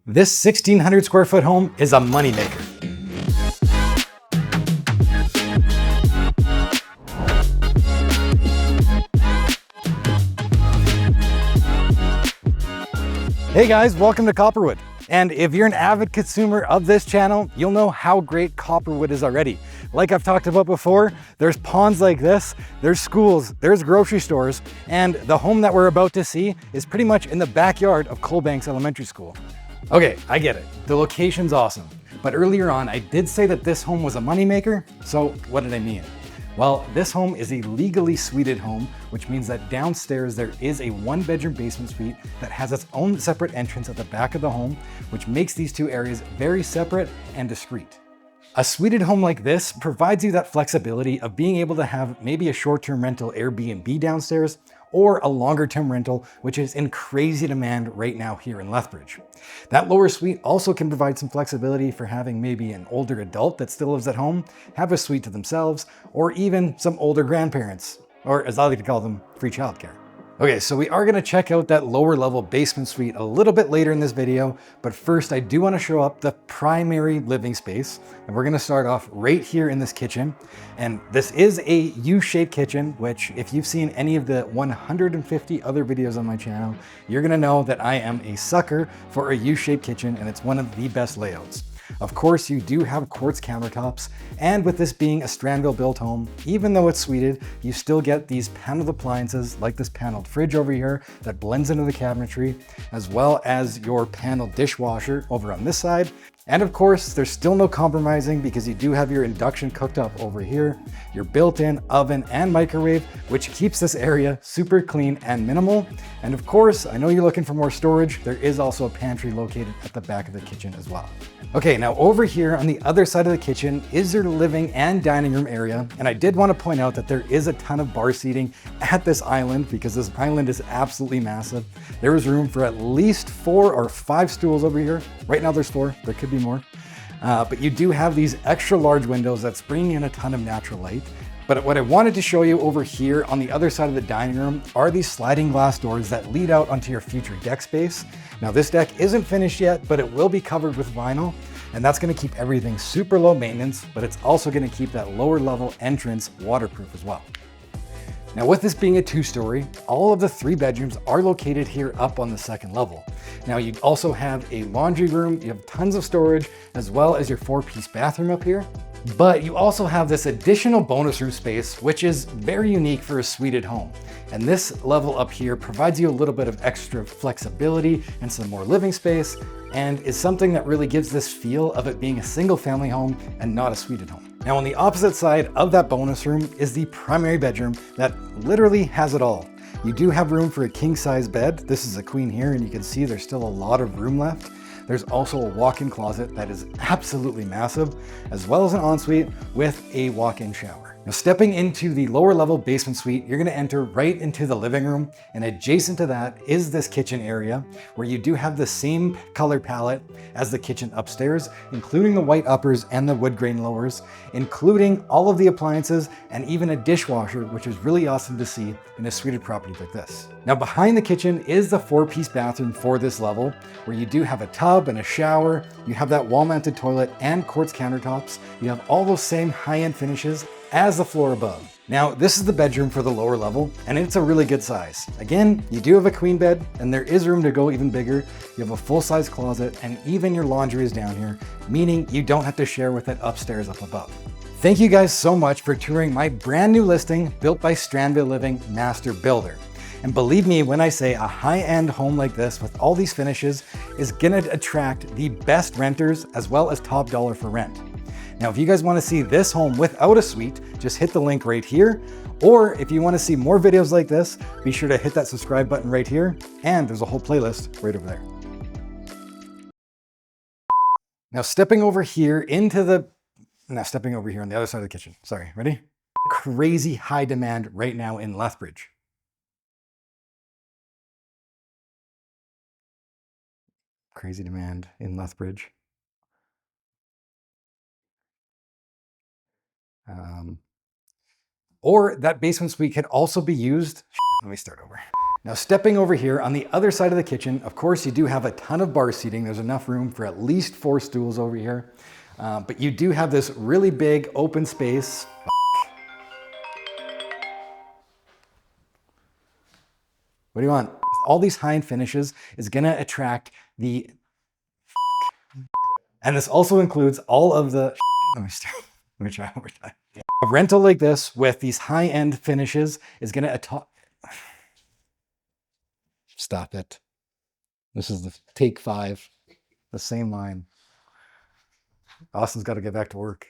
This 1,600 square foot home is a moneymaker. Hey guys, welcome to Copperwood. And if you're an avid consumer of this channel, you'll know how great Copperwood is already. Like I've talked about before, there's ponds like this, there's schools, there's grocery stores, and the home that we're about to see is pretty much in the backyard of Coalbanks Elementary School. Okay, I get it. The location's awesome. But earlier on, I did say that this home was a moneymaker, so what did I mean? Well, this home is a legally suited home, which means that downstairs there is a one-bedroom basement suite that has its own separate entrance at the back of the home, which makes these two areas very separate and discreet. A suited home like this provides you that flexibility of being able to have maybe a short-term rental Airbnb downstairs, or a longer-term rental, which is in crazy demand right now here in Lethbridge. That lower suite also can provide some flexibility for having maybe an older adult that still lives at home, have a suite to themselves, or even some older grandparents, or as I like to call them, free childcare. Okay, so we are gonna check out that lower level basement suite a little bit later in this video, but first I do wanna show up the primary living space, and we're gonna start off right here in this kitchen. And this is a U-shaped kitchen, which if you've seen any of the 150 other videos on my channel, you're gonna know that I am a sucker for a U-shaped kitchen, and it's one of the best layouts. Of course, you do have quartz countertops, and with this being a Stranville built home, even though it's suited, you still get these paneled appliances like this paneled fridge over here that blends into the cabinetry, as well as your paneled dishwasher over on this side. And of course, there's still no compromising because you do have your induction cooktop over here, your built-in oven and microwave, which keeps this area super clean and minimal. And of course, I know you're looking for more storage. There is also a pantry located at the back of the kitchen as well. Okay, now over here on the other side of the kitchen is your living and dining room area. And I did want to point out that there is a ton of bar seating at this island because this island is absolutely massive. There is room for at least 4 or 5 stools over here. Right now there's 4, there could be more. But you do have these extra large windows that's bringing in a ton of natural light. But what I wanted to show you over here on the other side of the dining room are these sliding glass doors that lead out onto your future deck space. Now this deck isn't finished yet, but it will be covered with vinyl, and that's gonna keep everything super low maintenance, but it's also gonna keep that lower level entrance waterproof as well. Now with this being a 2-story, all of the 3 bedrooms are located here up on the 2nd level. Now you also have a laundry room, you have tons of storage, as well as your 4-piece bathroom up here. But you also have this additional bonus room space, which is very unique for a suited home. And this level up here provides you a little bit of extra flexibility and some more living space, and is something that really gives this feel of it being a single family home and not a suited home. Now on the opposite side of that bonus room is the primary bedroom that literally has it all. You do have room for a king size bed. This is a queen here, and you can see there's still a lot of room left. There's also a walk-in closet that is absolutely massive, as well as an ensuite with a walk-in shower. Now stepping into the lower level basement suite, you're gonna enter right into the living room, and adjacent to that is this kitchen area where you do have the same color palette as the kitchen upstairs, including the white uppers and the wood grain lowers, including all of the appliances and even a dishwasher, which is really awesome to see in a suited property like this. Now behind the kitchen is the 4-piece bathroom for this level, where you do have a tub and a shower, you have that wall-mounted toilet and quartz countertops, you have all those same high-end finishes as the floor above. Now, this is the bedroom for the lower level, and it's a really good size. Again, you do have a queen bed, and there is room to go even bigger. You have a full-size closet, and even your laundry is down here, meaning you don't have to share with it upstairs up above. Thank you guys so much for touring my brand new listing built by Stranville Living Master Builder. And believe me when I say a high-end home like this with all these finishes is gonna attract the best renters as well as top dollar for rent. Now, if you guys want to see this home without a suite, just hit the link right here. Or if you want to see more videos like this, be sure to hit that subscribe button right here. And there's a whole playlist right over there. Now stepping over here on the other side of the kitchen. Sorry, ready? Crazy high demand right now in Lethbridge. Crazy demand in Lethbridge. Or that basement suite could also be used. Let me start over. Now stepping over here on the other side of the kitchen, of course you do have a ton of bar seating. There's enough room for at least 4 stools over here. But you do have this really big open space. What do you want? All these high-end finishes is gonna attract the and this also includes all of the let me try one more time. A rental like this with these high-end finishes is gonna stop it. This is the take 5, the same line. Austin's got to get back to work.